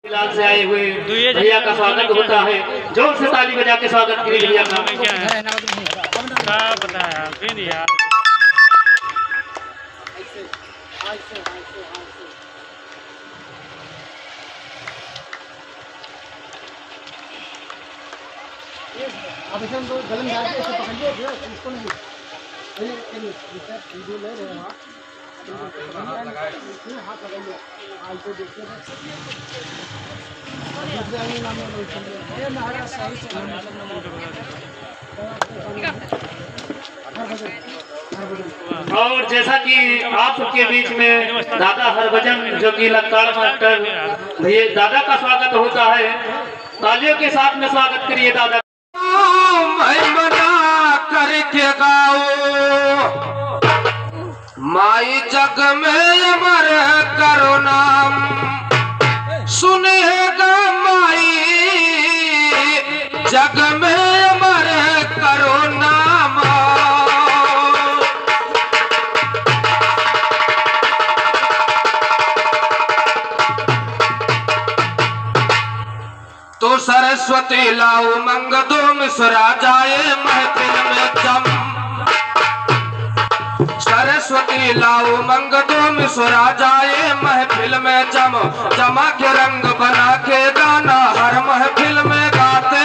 फिलहाल से आए हुए भैया का स्वागत होता है। जोर से ताली बजा के स्वागत करिए भैया का। क्या है क्या बताया फिर यार अब हम तो गलन डाल के इसको पकड़िए इसको नहीं वीडियो ले रहे हैं हाथ लगाइए आज तो देखिए और जैसा कि आप सबके बीच में दादा हरभजन जो कि लताड़ मास्टर भैया दादा का स्वागत होता है। तालियों के साथ में स्वागत करिए दादा। मैं मना करके गाओ माई जग में अमर करो नाम सुनेगा माई जग में अमर करो नाम। तो सरस्वती लाओ मंग दो मिसरा जाए महफिल में जम। सरस्वती लाओ मंग दो मिसरा जाए महफिल में जम। जमा के रंग बना के गाना हर महफिल में गाते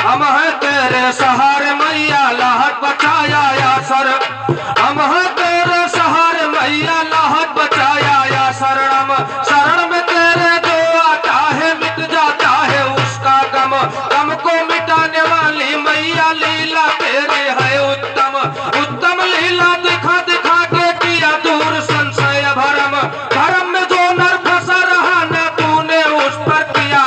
हम है तेरे सहारे मैया लाहट बचाया या सर। हम है तेरे सहारे मैया लाहट बचाया या शरणम। शरण में तेरे जो आता है मिट जाता है उसका गम। गम को मिटाने वाली मैया लीला तेरी है उत्तम। उत्तम लीला दिखा दिखा के किया दूर संशय भरम। भरम में जो नर फंसा रहा न तूने उस पर किया।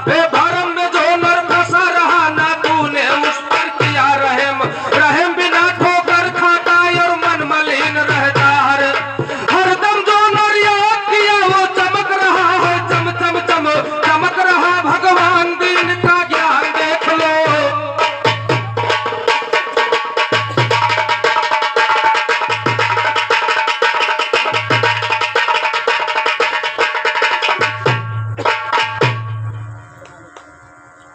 हे भरम में जो नर फंसा रहा न तूने उस पर किया रहम। रहम बिना ठोकर खाता और मन मलिन रहता हरदम जो नर याद किया वो चमक रहा है चम चम चम। चमक रहा भगवान दिन का ज्ञान देख लो।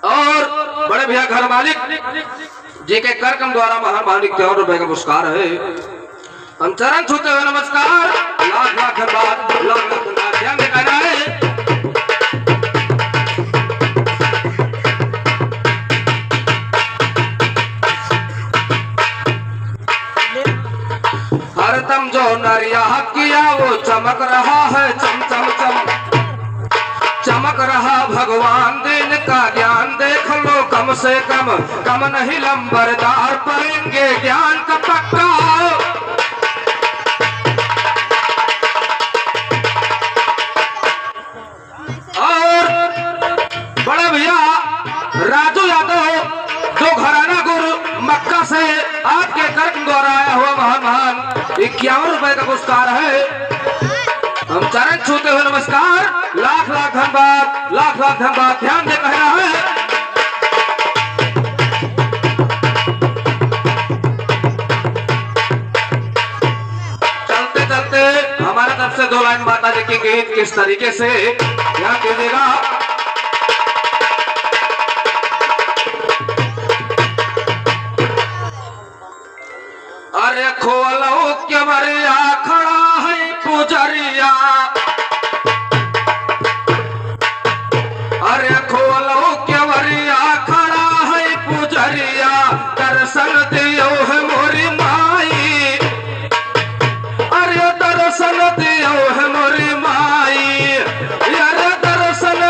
और बड़े भैया घर मालिक जी के कार्यक्रम द्वारा महान भावनिक 53 रुपए का पुरस्कार है। हम चरण छूते हुए नमस्कार लाख लाख धन्यवाद लाख लाख धन्यवाद ध्यान दिखाना है। हरदम जो नरिया किया वो चमक रहा है चम चम चम। चमक रहा भगवान दिन का ज्ञान देख लो कम से कम नहीं लंबरदार पाएंगे ज्ञान का पक्का। और बड़े भैया राजू यादव जो घराना गुरु मक्का से आपके कार्यक्रम द्वारा आया हुआ महान 51 रुपए का पुरस्कार है। हम चरण छूते हुए नमस्कार लाख लाख धन्यवाद लाख लाख धन्यवाद ध्यान दे कहना है। चलते चलते हमारे तरफ से 2 लाइन माता जी के गीत किस तरीके से ध्यान दीजिएगा। अरे खोलो क्या मरिया खड़ा है पुजरिया। अरे खोलो क्या मरिया खड़ा है पुजरिया। दर्शन दियो है मोरी माई। अरे दर्शन दियो है मोरी माई। अरे दर्शन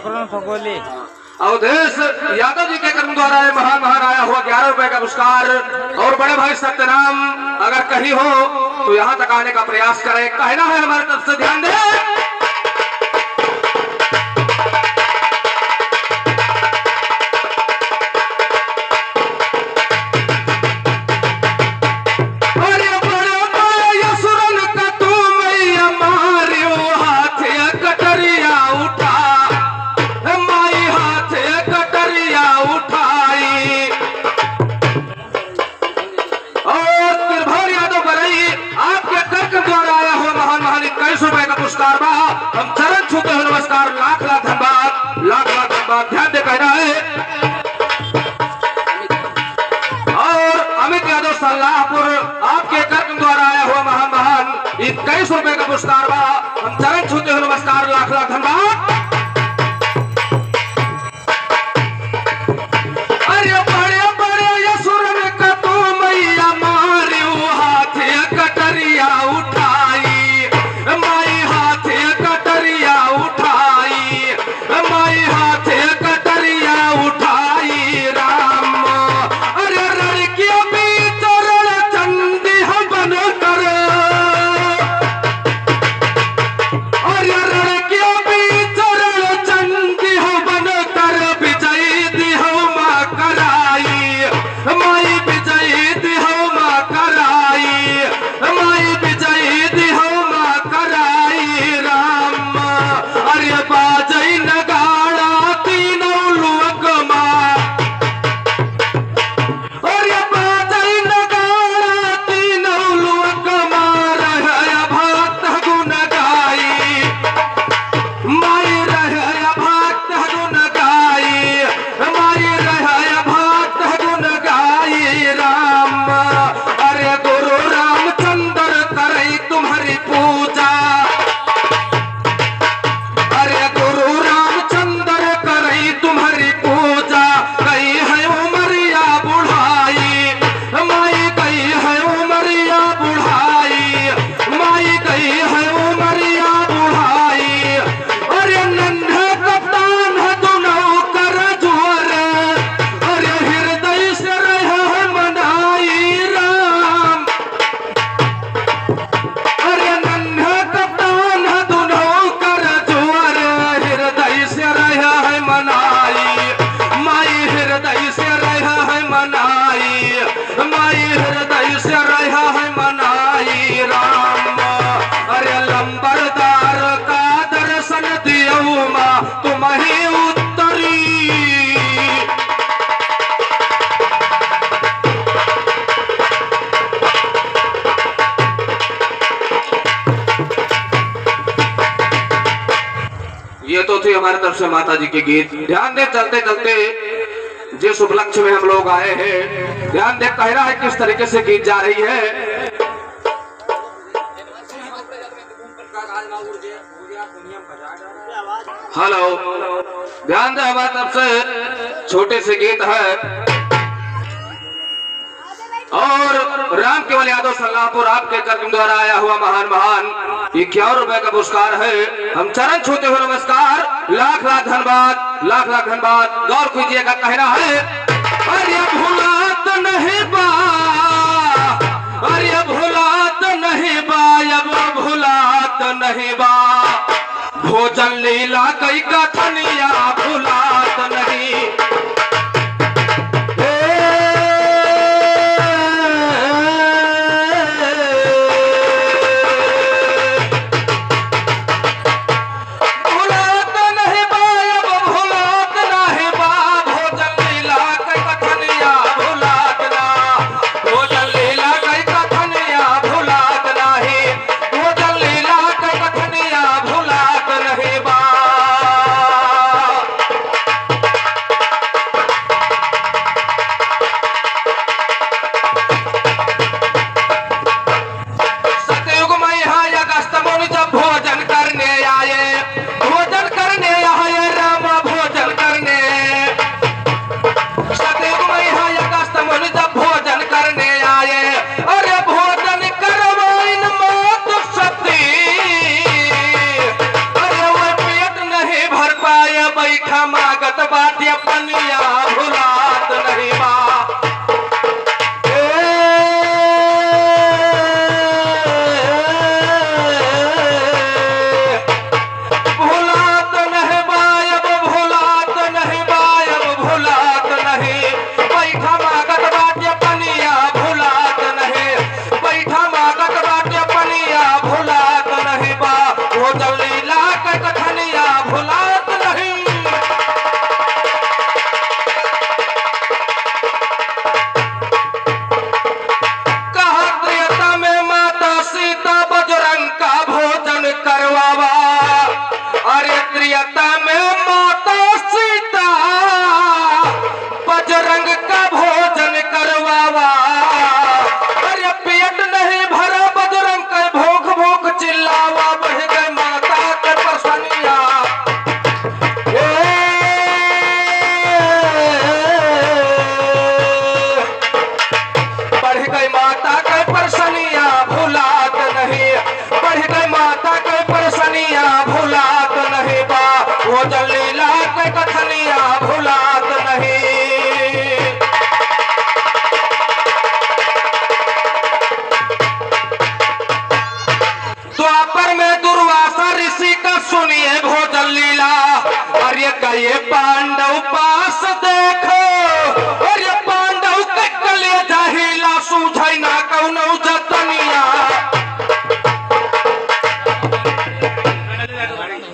ठाकुर सगोली अवधेश यादव जी के कर्म द्वारा ये महान महान आया हुआ 11 रुपए का पुरस्कार। और बड़े भाई सत्यनाम अगर कहीं हो तो यहाँ तक आने का प्रयास करें, कहना है हमारे तरफ से, ध्यान दें। हम चरण छूते हुए नमस्कार, लाख लाख धन्यवाद, लाख लाख धन्यवाद। ध्यान दे कहना है। और अमित यादव सल्लाहपुर आपके कर्म द्वारा आया हुआ महान महान 21 रुपए का पुरस्कार बा। हम चरण छूते हुए नमस्कार, लाख लाख धन्यवाद। अरे बड़े बड़े यसुर में कतू मैया मारी हाथ कटरिया उठाई, माई हाथ कटरिया उठाई, माई हाथ कटरिया उठाई राम। अरे लड़कियों भी चरण चंदी हम बन कर, अरे लड़कियों भी चरण चंदी हम बन कर विजयी दी हम माँ कराई, माई विजयी दी हम माँ कराई, माई विजयी दी हम माँ कराई राम। अरे बाजई नगाड़ा तीनों लोक माँ, अरे बाजई नगाड़ा तीनों लोक माँ रह भक्त गुण गाई, माई रह भक्त गुण गाई, माई रह भक्त गुण गाई राम। अरे गुरु रामचंद्र करई तुम्हारी पूजा, अरे गुरु रामचंद्र करई तुम्हारी पूजा। गई है उमरिया बुढ़ाई, माई गई है उमरिया बुढ़ाई, माई गई है उमरिया बुढ़ाई। अरे नन्हे कप्तान है दोनों कर जोर, अरे हृदय से रह मनाई राम। अरे नन्हे कप्तान है दोनों कर जोर, हृदय से रह है मनाई, माई हृदय से रह है मनाई, माई हृदय से रह है मनाई राम। अरे लंबरदार का दर्शन दियो माँ तुम्हें उत्तरी, ये तो थे हमारे तरफ से माता जी के गीत। ध्यान दे चलते चलते जिस उपलक्ष्य में हम लोग आए हैं, ध्यान दे कह रहा है किस तरीके से गीत जा रही है। हेलो, ध्यान दे हमारे तरफ से छोटे से गीत है। और राम केवल यादव सल्लाहपुर आपके कर्म द्वारा आया हुआ महान महान 51 रुपए का पुरस्कार है। हम चरण छूते हुए नमस्कार, लाख लाख धन्यवाद, लाख लाख धन्यवाद। गौर कीजिएगा, कहना है। अरे भुलात नहीं बा, अरे भुलात नहीं बा, अब भुलात नहीं बा। भोजन लीला कई कथनिया भुलात नहीं। ये पांडव पास देखो, और ये पांडव के कले जाहिला सूझै ना कौनो जतनिया।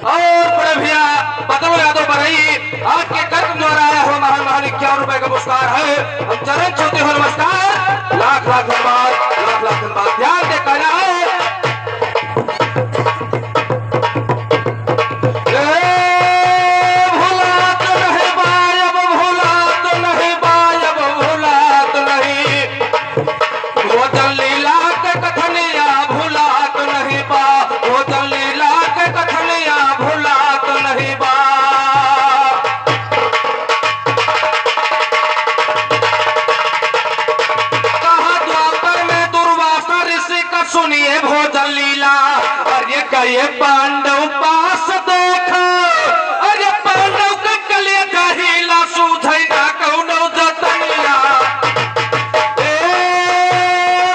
और बड़े भैया बदलो यादव बरई आपके कर्म द्वारा आया हुआ महान महान 51 रुपए का पुरस्कार है। हम चरण छूते हुए नमस्कार, लाख लाख धन्यवाद, लाख लाख धन्यवाद। ध्यान दे कहना है सुनिए भोजन लीला, अरे ये पांडव पास देखो, अरे पांडव के कले जाहिला सूझै ना कौनो जतनिया।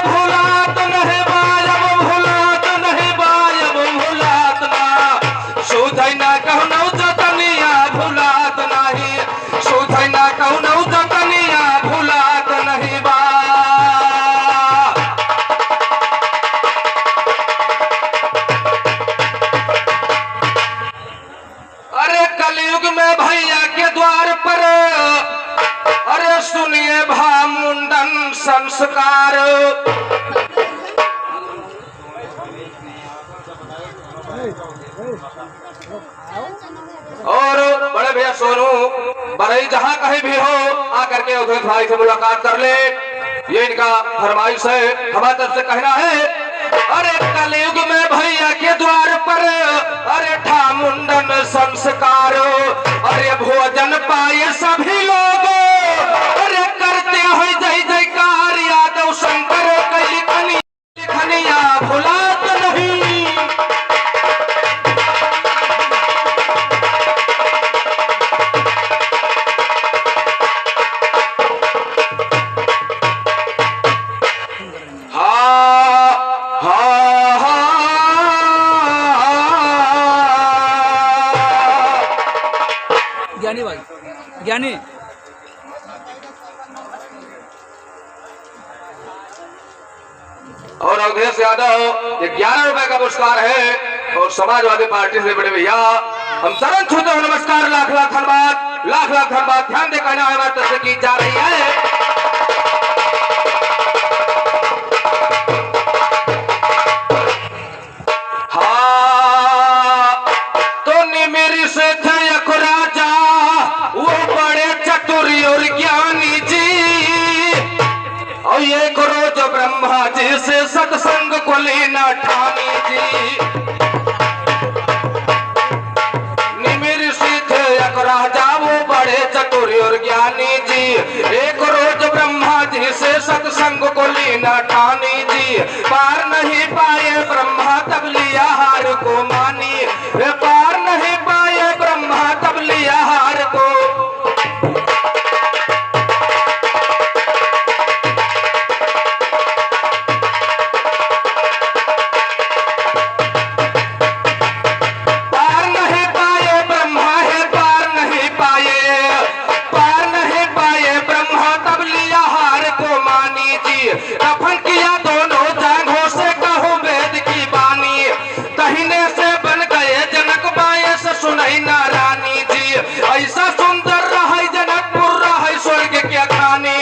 भुलात नहीं बायब, भुलात नहीं बायब, भुलात ना सूझै ना कौनो जतनिया, भुलात नहीं सूझै ना कौनो जतनिया, भुलात नहीं बा। कलयुग में भैया के द्वार पर, अरे सुनिए भा मुंडन संस्कार। और बड़े भैया सोनू बरई जहां कहीं भी हो आकर के उधर भाई से मुलाकात कर ले, ये इनका फरमाइश है, हमारी तरफ से कहना है। अरे कलयुग में भैया के द्वार पर, अरे ठा मुंडन संस्कार, अरे भोजन पाए सभी लोग, अरे करते हैं जय जयकार। यादव शंकर कई लिखनिया भुलात नहीं। ज्ञानी भाई, ज्ञानी और अवधेश यादव 11 रुपए का पुरस्कार है। और समाजवादी पार्टी से बड़े भैया हम चरण छूते हुए नमस्कार, लाख लाख धन्यवाद, लाख लाख धन्यवाद। ध्यान दे कहना हमारी तरफ से की जा रही है। मेरी से थे एक राजा, वो बड़े चतुरी और ज्ञानी जी, और एक रोज ब्रह्मा जी से सत्संग को लेना ठानी जी। निमिर से थे एक राजा, वो बड़े चतुरी और ज्ञानी जी, एक रोज ब्रह्मा जी से सत्संग को लेना ठानी जी। पार नहीं पाए ब्रह्मा तब लिया हार को मानी, पार नहीं पाए ब्रह्मा तब लिया हार को। पार नहीं पाए ब्रह्मा है, पार नहीं पाए, पार नहीं पाए ब्रह्मा तब लिया हार को मानी जी। दफन किया दोनों जांघों से कहूँ वेद की बानी, कहीने से बन गए जनक बाए से सुनई नारानी जी। ऐसा सुंदर रहा जनकपुर रहा स्वर्ग के खाने,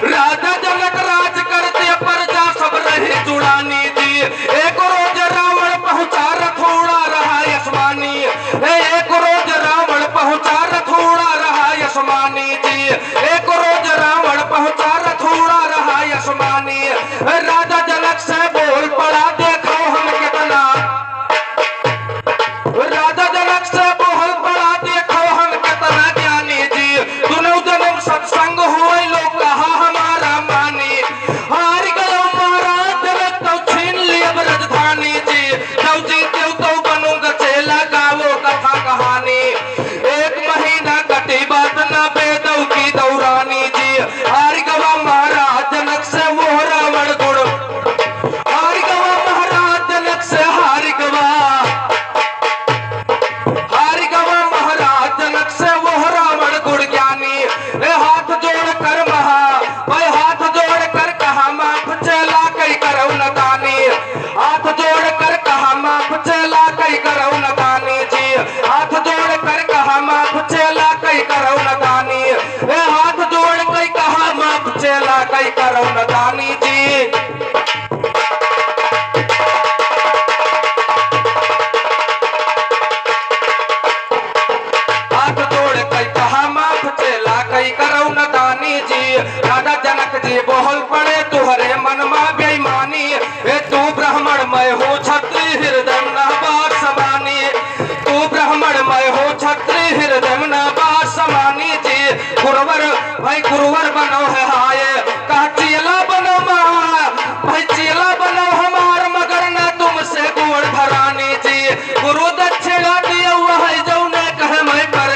राजा जनक राज करते प्रजा सब रहे जुड़ानी जी। एक रोज रावण पहुंचा रथोड़ा रहा यशमानी, एक रोज रावण पहुंचा रथोड़ा रहा यशमानी जी। एक रोज रावण पहुंचा रथोड़ा रहा यशमानी, राजा कई करो न दानी जी। हाथ तोड़ कई कहा माफ चेला कई करो न दानी जी। राजा जनक जी बोल पड़े तुहरे मन में बेईमानी, तू ब्राह्मण मैं हो छत्री हृदय न बात समानी। तू ब्राह्मण मैं हो छत्री हृदय न बात समानी जी। गुरुवर भाई गुरुवर बनो है हाय, कहा चेला बनो भाई चेला बनो हमार मगर न तुमसे गोड़ भरानी जी। गुरु दक्षिणा दिया हुआ है जो ने कहे मैं पर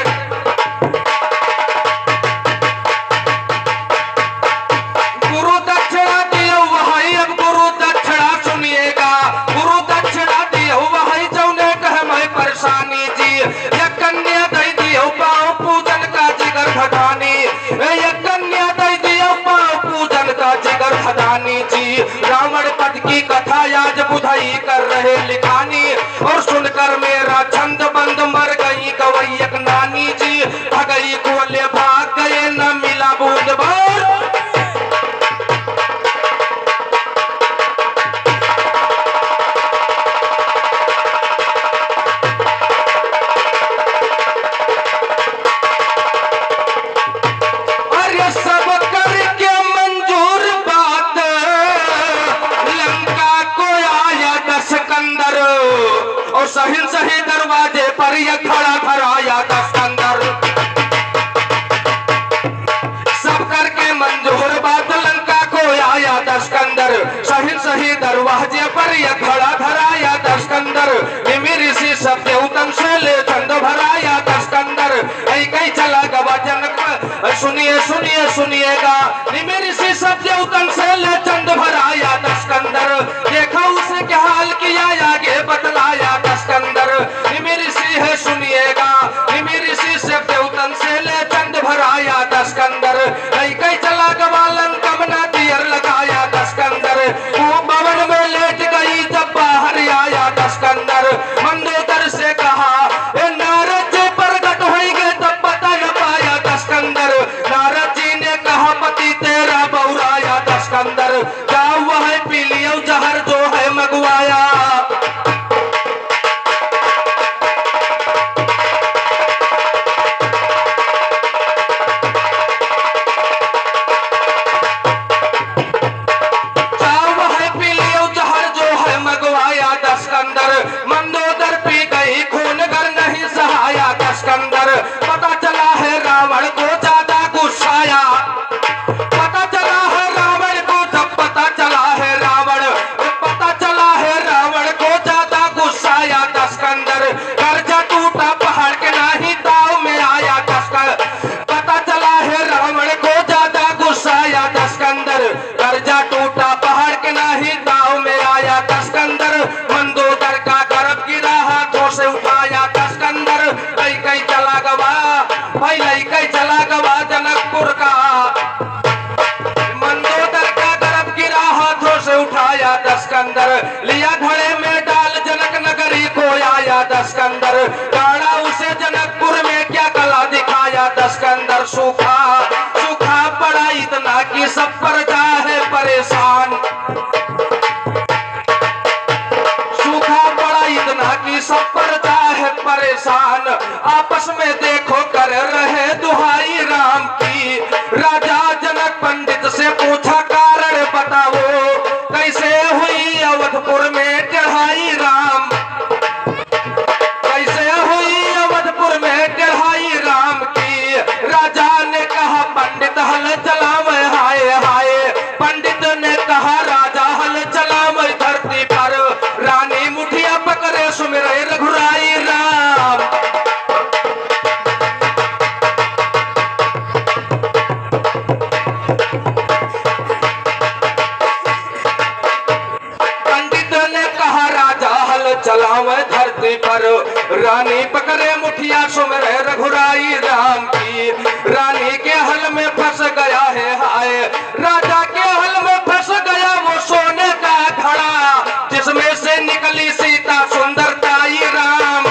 गुरु दक्षिणा दिया हुआ है। अब गुरु दक्षिणा सुनिएगा, गुरु दक्षिणा दिया हुआ है जो ने कहे मैं परेशानी जी। ये कन्या दई दियो पाँव पूजन का जिगर खदानी, ये कन्या दई दियो पाँव पूजन का जिगर खदानी जी। रावण पद की कथा आज बुधाई कर रहे लिखानी, और सुनकर मेरा छंद बंद मर गई गवैयक नानी जी। भगई कोले भाग गए न मिला बूंद भर। अरे सब करके मंजूर बात, लंका को आया दशकंदर, और सही सही दरवाजे पर यह खड़ा खड़ाया दशकंदर। सब करके मंजूर बात लंका को आया दशकंदर, सही सही दरवाजे पर यह खड़ा खड़ाया दशकंदर। निमि ऋषि सब देवतन से ले चंद भराया दशकंदर। कई चला गवा जनक सुनिए सुनिए सुनिएगा, निमि ऋषि सब देवतन से ले चंद भराया दशकंदर। देखा उसे क्या हाल किया आगे बतलाया दशकंदर। निमि ऋषि है सुनिएगा, निमि ऋषि सब देवतन से ले चंद भराया दशकंदर। कई चला गवा लंका में दियर लगाया दशकंदर। वो भवन में लेट गई जब बाहर आया दशकंदर। मंदोदर से कहा नारद जी प्रकट होंगे तब पता न पाया दशकंदर। नारद जी ने कहा पति तेरा बहुराया दशकंदर। जाओ वह पी लियो जहर जो है मगवाया। मंदोदर पी गई खून कर नहीं सहाया दशकंदर। पता चला है रावण को ज्यादा गुस्साया, पता चला है रावण को जब पता चला है रावण, पता चला है रावण को ज्यादा गुस्साया दशकंदर। कर्जा टूटा पहाड़ के नहीं ताव में आया दशकंदर। पता चला है रावण को ज्यादा गुस्साया दशकंदर। कर्जा टूटा पहाड़ के नहीं ताव में आया दशकंदर। मंदोदर का गर्भ गिरा हाथों से उठाया दशकंदर। कई चला गवा भाई कई चला गवा जनकपुर का। मंदोदर का गर्भ गिरा हाथों से उठाया दशकंदर। लिया घड़े में डाल जनक नगरी को आया दशकंदर। गाड़ा उसे जनकपुर में क्या कला दिखाया दशकंदर। सूखा सूखा पड़ा इतना कि सब पर जाए परेशान। सूखा पड़ा इतना कि सब पर जाए परेशान। आपस में देखो कर रहे दुहाई राम की। राजा जनक पंडित से पूछा कारण बताओ, कैसे हुई अवधपुर में चढ़ाई राम। कैसे हुई अवधपुर में चढ़ाई राम की। राजा ने कहा पंडित हल चलावे हाय हाय। पंडित ने कहा राजा हल चलावे धरती पर। रानी मुठिया पकड़े सुमिरे रघुराई राम। पंडित ने कहा राजा हल चलावे धरती पर। रानी पकड़े मुठिया सुमिरे रघुराई राम की। रानी के हल में फंस गया है हाय। राजा के हल में फंस गया वो सोने का घड़ा, जिसमें से निकली सीता सुंदरताई राम।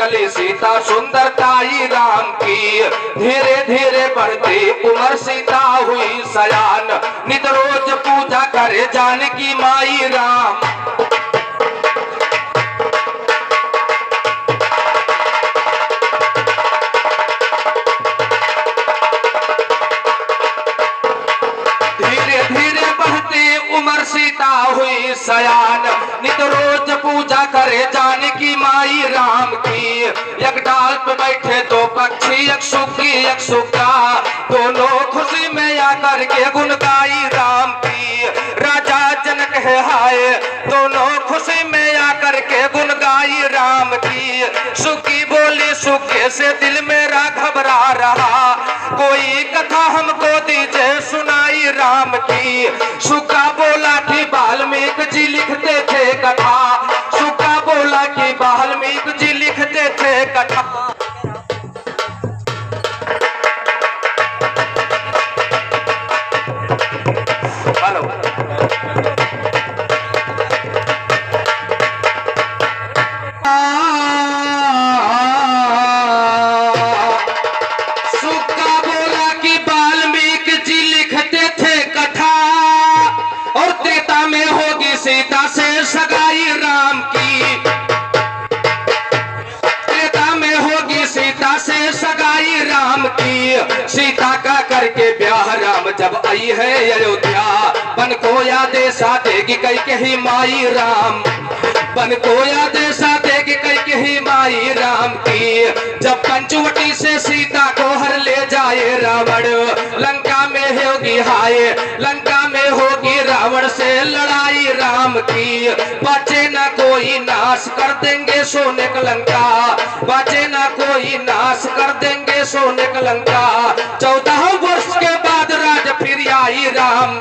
निकली सीता सुंदरताई राम की। धीरे धीरे बढ़ती उम्र सीता हुई सयान, नित रोज पूजा करे जानकी माई राम। धीरे धीरे बढ़ती उम्र सीता हुई सयान, नित रोज पूजा करे जानकी माई राम की। एक डाल पे बैठे दो पक्षी, एक सुखी एक सुखा, दोनों खुशी में आकर के गुण गाई राम की। राजा जनक है हाय, दोनों खुशी में आकर के गुण गाई राम की। सुखी बोली सुखे से दिल मेरा घबरा रहा, कोई कथा हमको दीजिए सुनाई राम की। सुखा बोला कि वाल्मीकि जी लिखते थे कथा, सुखा बोला कि वाल्मीकि जी लिखते थे कथा। हेलो सुखा बोला कि वाल्मीकि जी लिखते थे कथा, और त्रेता में होगी सीता से सगाई राम की। त्रेता में होगी सीता से सगाई राम की। सीता का करके ब्याह राम जब आई है अयोध्या, बन को आदेशा देगी कैकेयी माई राम, बन को आदेशा देगी कैकेयी माई राम की। जब पंचवटी से सीता को हर ले जाए रावण, लंका में होगी हाय, लंका में होगी रावण से लड़ाई राम की। बचे न कोई नाश कर देंगे सोने का लंका, बचे न कोई नाश कर देंगे सोने का लंका। 14 वर्ष के बाद राज फिर आई राम,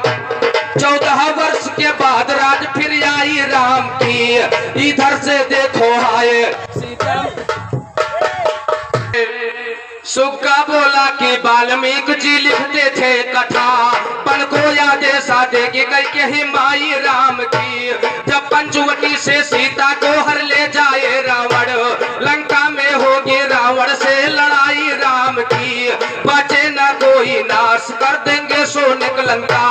14 वर्ष के बाद राज फिर आई राम की। इधर से देखो हाय सुखा बोला कि वाल्मीकि जी लिखते थे कथा, बन को आदेशा देगी कैकेयी माई राम की। जब पंचवटी से सीता को हर ले जाए रावण, लंका में होगी रावण से लड़ाई राम की। बचे न कोई नाश कर देंगे सोने का लंका।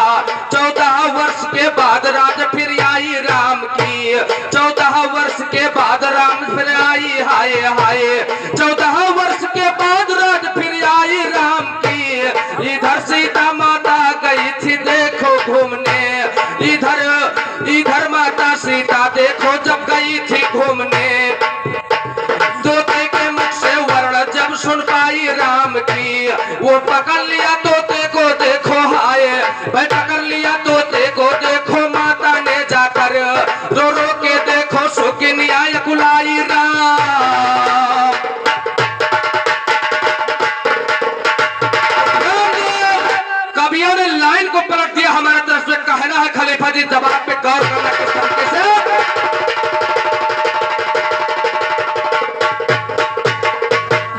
14 वर्ष के बाद राज फिर आई राम की। 14 वर्ष के बाद राम फिर आई हाय हाय, 14 वर्ष के बाद राज फिर आई राम की। इधर सीता माता गई थी देखो घूमने, इधर माता सीता देखो जब गई थी घूमने। तोते के मुख से वर्ण जब सुन पाई राम की, वो पकड़ लिया तोते को देखो हाय, भाई पकड़ लिया तोते को देखो माता ने जाकर, रो रो के देखो सुखिनी आय कुलाई राम। कवियों ने लाइन को पलट दिया, हमारे तरफ से कहना है खलीफा जी जवाब पे गौर करना किस तरीके से।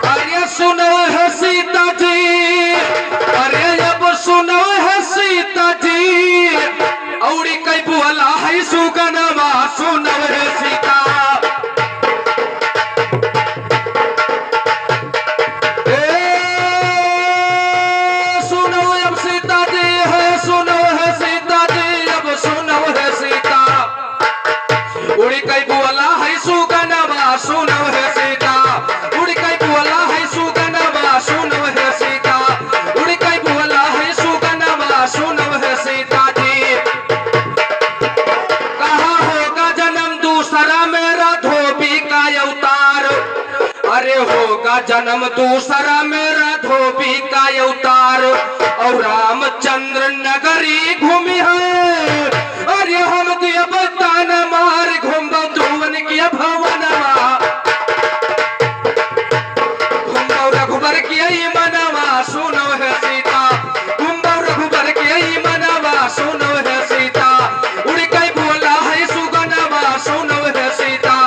अरे सुनो है सीता जी, अरे अब सुनो है सीता जी, औरी कई बुअला है सुगनवा सुनो है सीता। उड़ी कई बुअला है सुगनवा सुनो है सीता, उड़ी कई बुअला है सुगनवा सुनो है सीता, उड़ी कई बुअला है सुगनवा सुनो है सीता जी। कहा होगा जन्म दूसरा मेरा धोबी का अवतार, अरे होगा जन्म दूसरा मेरा धोबी का अवतार। और रामचंद्र नगरी घूमी है, अरे हम दिया बतान मार घूम ध्रुवन किया भवनवा, घूम रघुबर किया मनवा सुनो है सीता, घूम रघुबर किया मनवा सुनो है सीता। उड़ी कई बोला है सुगनवा सुनो है सीता,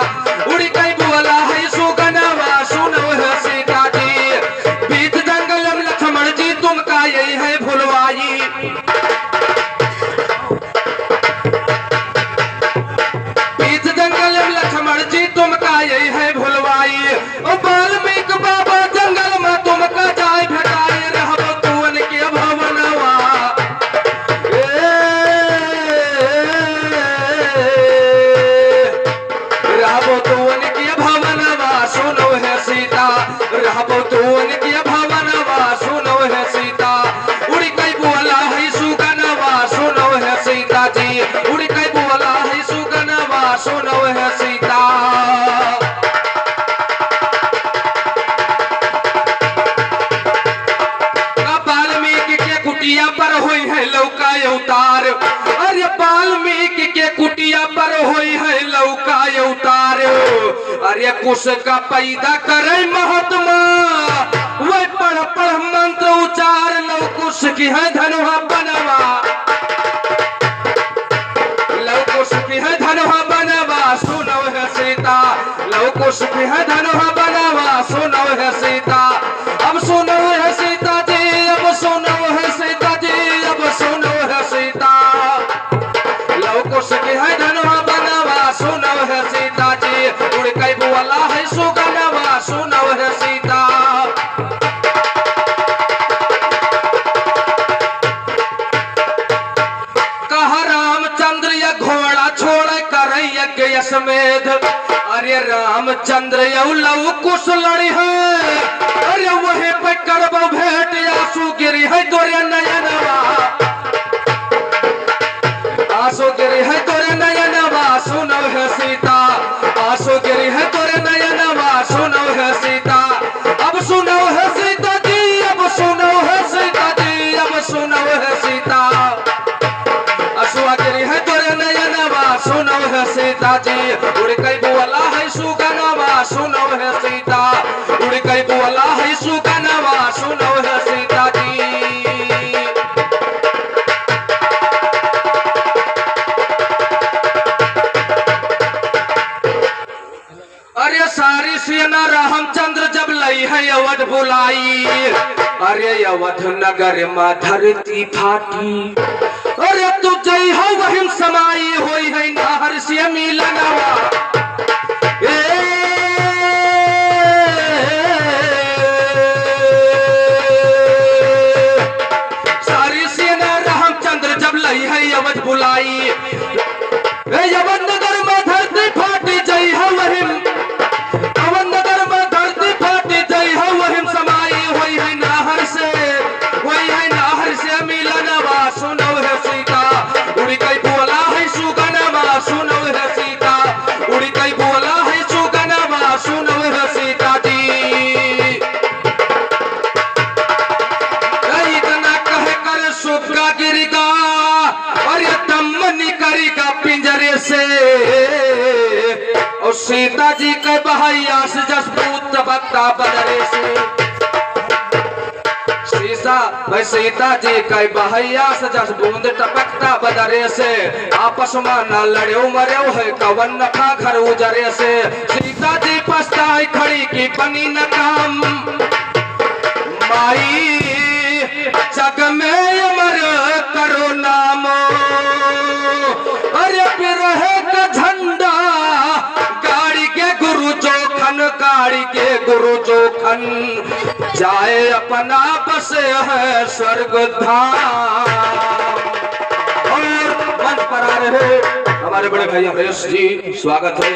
उड़ी कई बोला है सुगनवा सुनो है सीता जी। बीच जंगल में लक्ष्मण जी तुमका यही है भुलवाई, पर हुई है लौका अवतार, अरे वाल्मीकि के कुटिया पर हुई है लौका अवतार। अरे कुश का पैदा करे महात्मा, वह पढ़ पढ़ मंत्र उचार, लौ कुश की है धनुहा बनवा, लौ कुश की है धनुहा बनवा, सुनो है सीता, लौ कुश की है धनुहा बनवा, सुनो है सीता। अब सुनो है सीता जी, अब सुनो है सीता जी, अब सुनो है सीता, लौ कुश की है धनुहा बनवा, सुनो है सीता जी, उड़ कई बोला है सुगनवा, सुनो है सीता। कहा रामचंद्र ये घोड़ा छोड़ कर यज्ञ समेत, अरे रामचंद्र यौ लव कुश लड़ी है, अरे वही पे करब भेंट आंसू गिरी है तोरे नयनवा, आंसू गिरी है तोरे नयनवा, सुनो है सीता, आंसू गिरी है तोरे नयनवा, सुनो है सीता। अब सुनो है सीता जी, अब सुनो है सीता जी, अब सुनो है सीता, आंसू गिरी है तोरे नयनवा, सुनो है सीता जी, उड़ कई बोला है सुगनवा, सुनो है सीता, उड़ कई बोला है सुगनवा, सुनो है सीता जी। अरे सारी सेना रामचंद्र जब लई है अवध बुलाई, अरे अवध नगर में धरती फाटी, अरे तू जय हो वही समाई होई है नाहर से मिलनवा, सारी सेना रामचंद्र जब लई है अवध बुलाई, अवध नगर में धरती फाटी, जय हो वही अवध नगर में धरती फाटी, जय हो वही समाई होई है नाहर से, होई है नाहर से मिलनवा, सुनो है सीता, उड़ी कई बोला है सुगनवा, सुनो है सीता, उड़ी कई बोला है सुगनवा, सुनो है सीता जी। इतना कह कर सुगा गिरेगा, और ये दम निकलेगा पिंजरे से, और सीता जी के बहैया से जसपूत बत्ता बदरे से, सीता जी के बहैया से जस बूंद टपकता बदरे से, आपस में न लड़े मरे है कवन नखा घर उजरे से, सीता जी पछताई खड़ी की बनी न काम, माई जग में अमर करो नाम, अरे बिरहे का झंडा गाड़ी के गुरु जोखन, गाड़ी के गुरु जोखन, जाए अपना बसे है स्वर्ग धाम। और मंच पर आ रहे हमारे बड़े भाई अमरेश जी, स्वागत है।